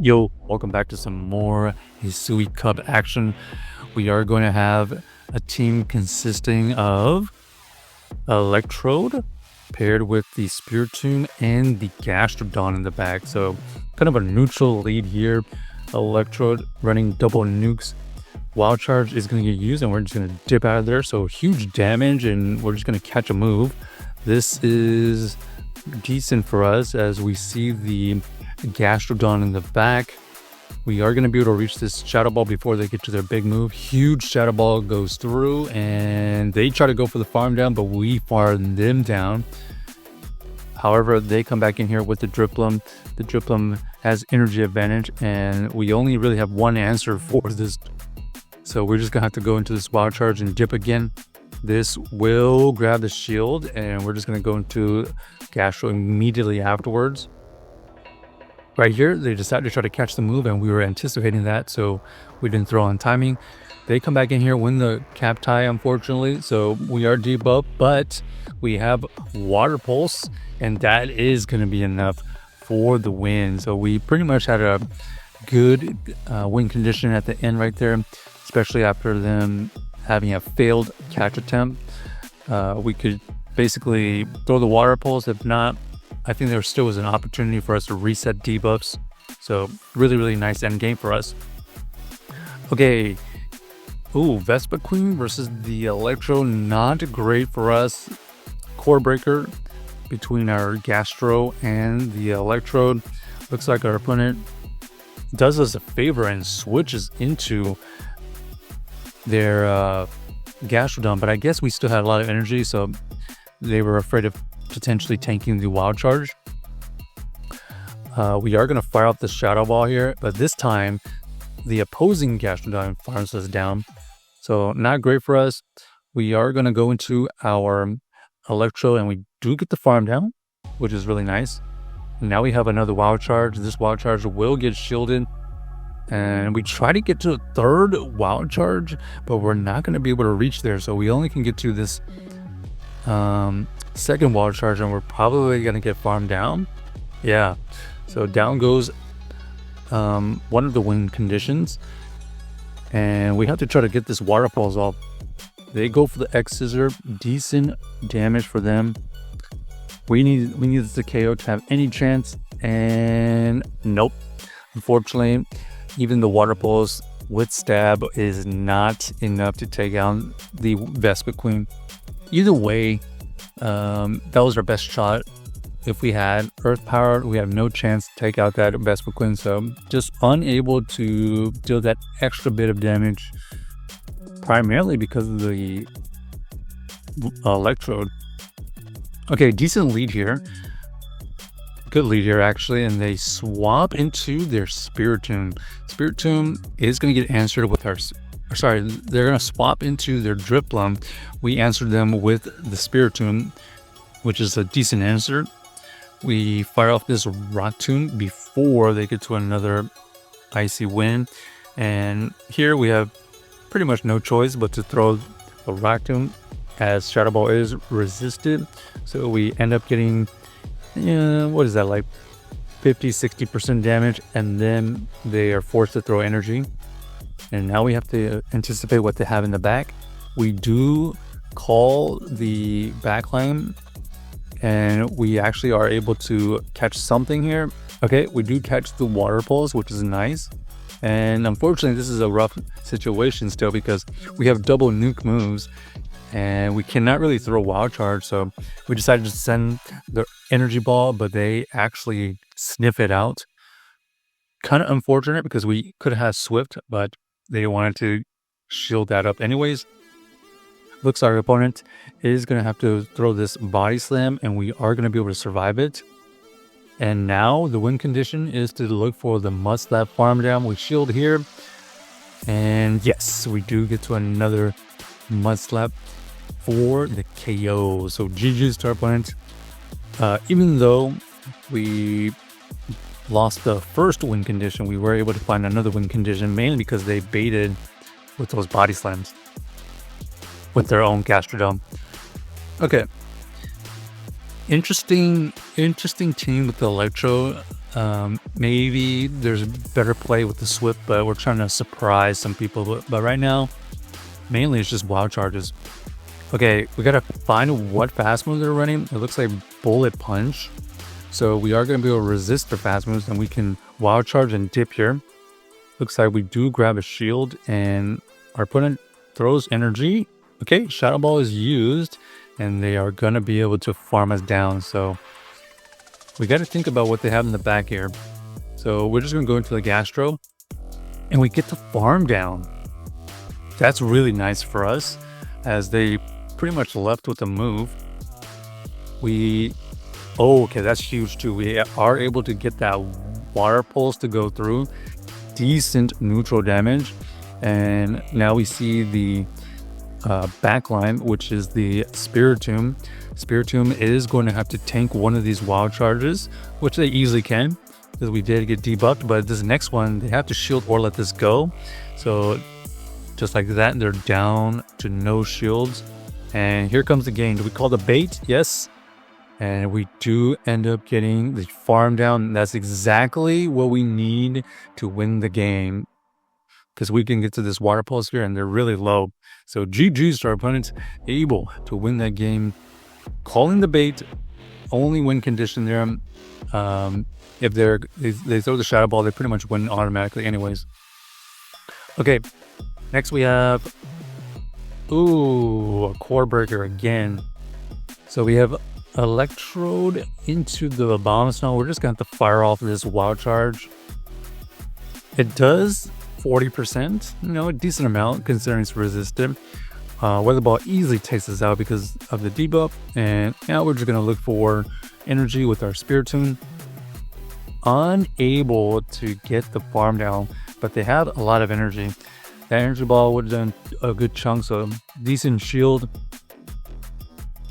Yo, welcome back to some more Hisui Cup action. We are going to have a team consisting of Electrode paired with the Spiritomb and the Gastrodon in the back. So kind of a neutral lead here. Electrode running double nukes. Wild Charge is going to get used and we're just going to dip out of there. So huge damage and we're just going to catch a move. This is decent for us as we see the Gastrodon in the back. We are going to be able to reach this Shadow Ball before they get to their big move. Huge Shadow Ball goes through and they try to go for the farm down, but we farm them down. However, they come back in here with the Dripplum. The Dripplum has energy advantage and we only really have one answer for this. So we're just going to have to go into this Wild Charge and dip again. This will grab the shield and we're just going to go into Gastro immediately afterwards. Right here, they decided to try to catch the move and we were anticipating that, so we didn't throw on timing. They come back in here, win the cap tie, unfortunately, so we are debuffed, but we have Water Pulse and that is going to be enough for the win. So we pretty much had a good win condition at the end right there, especially after them having a failed catch attempt. We could basically throw the Water Pulse. If not, I think there still was an opportunity for us to reset debuffs. So really nice end game for us. Okay. Ooh, Vespa Queen versus the Electro. Not great for us. Core breaker between our Gastro and the Electrode. Looks like our opponent does us a favor and switches into their Gastrodon, but I guess we still had a lot of energy, so they were afraid of potentially tanking the Wild Charge. We are going to fire out the Shadow Ball here, but this time the opposing Gastrodon farms us down, so not great for us. We are going to go into our Electro and we do get the farm down, which is really nice. Now we have another Wild Charge. This Wild Charge will get shielded and we try to get to a third Wild Charge, but we're not going to be able to reach there, so we only can get to this second Wild Charge and we're probably going to get farmed down. Yeah, so down goes one of the win conditions and we have to try to get this Water Pulse off. They go for the X Scissor. Decent damage for them. We need the KO to have any chance, and nope, unfortunately even the Water Pulse with stab is not enough to take out the Vespa Queen. Either way, that was our best shot. If we had Earth Power, we have no chance to take out that Vespa Queen, so just unable to deal that extra bit of damage, primarily because of the Electrode. Okay, decent lead here. Good lead here, actually, and they swap into their Spiritomb. Spiritomb is going to get answered with our... Sorry, they're going to swap into their Dripplum. We answered them with the Spiritomb, which is a decent answer. We fire off this Rock Tomb before they get to another Icy Wind. And here we have pretty much no choice but to throw a Rock Tomb as Shadow Ball is resisted. So we end up getting, what is that, like 50-60% damage, and then they are forced to throw energy. And now we have to anticipate what they have in the back. We do call the backline and we actually are able to catch something here. Okay, we do catch the Water Pulse, which is nice. And unfortunately, this is a rough situation still because we have double nuke moves and we cannot really throw Wild Charge. So we decided to send the energy ball, but they actually sniff it out. Kind of unfortunate because we could have had Swift, but they wanted to shield that up anyways. Looks like our opponent is going to have to throw this Body Slam and we are going to be able to survive it. And now the win condition is to look for the Mud Slap farm down. We shield here. And yes, we do get to another Mud Slap for the KO. So GG's to our opponent. Even though we lost the first win condition, we were able to find another win condition, mainly because they baited with those Body Slams with their own Gastrodon. Okay. Interesting team with the Electro. Maybe there's a better play with the Swift, but we're trying to surprise some people. But right now, mainly it's just wild charges. Okay, we gotta find what fast moves they're running. It looks like Bullet Punch. So we are gonna be able to resist their fast moves, and we can wild charge and dip here. Looks like we do grab a shield, and our opponent throws energy. Okay, Shadow Ball is used, and they are gonna be able to farm us down. So we got to think about what they have in the back here. So we're just gonna go into the Gastro, and we get the farm down. That's really nice for us, as they pretty much left with a move. Oh, okay, that's huge too. We are able to get that Water Pulse to go through. Decent neutral damage. And now we see the backline, which is the Spiritomb. Spiritomb is going to have to tank one of these wild charges, which they easily can, because we did get debuffed. But this next one, they have to shield or let this go. So just like that, they're down to no shields. And here comes the game. Do we call the bait? Yes. And we do end up getting the farm down. That's exactly what we need to win the game, because we can get to this Water Pulse here, and they're really low. So GG's to our opponents, able to win that game. Calling the bait, only win condition there. If they throw the Shadow Ball, they pretty much win automatically anyways. Okay, next we have a core breaker again. So we have Electrode into the bomb snow. We're just going to have to fire off this wild charge. It does 40%, a decent amount considering it's resistant. Weather Ball easily takes us out because of the debuff. And now we're just going to look for energy with our Spiritomb. Unable to get the farm down, but they had a lot of energy. That energy ball would have done a good chunk, so decent shield.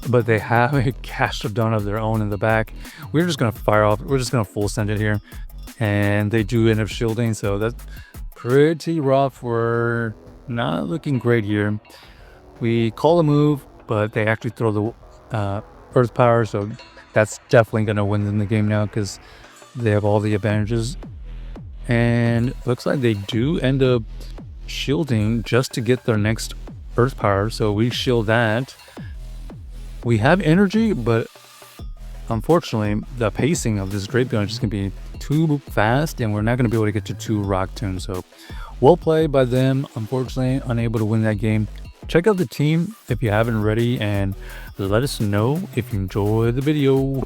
But they have a Gastrodon of their own in the back. We're just going to fire off. We're just going to full send it here. And they do end up shielding, so that's pretty rough. We're not looking great here. We call a move, but they actually throw the Earth Power, so that's definitely going to win them the game now, because they have all the advantages. And looks like they do end up shielding just to get their next Earth Power, so we shield that. We have energy, but unfortunately, the pacing of this Drapion is just going to be too fast, and we're not going to be able to get to 2 Rock Tombs. So, well played by them. Unfortunately, unable to win that game. Check out the team if you haven't already, and let us know if you enjoyed the video.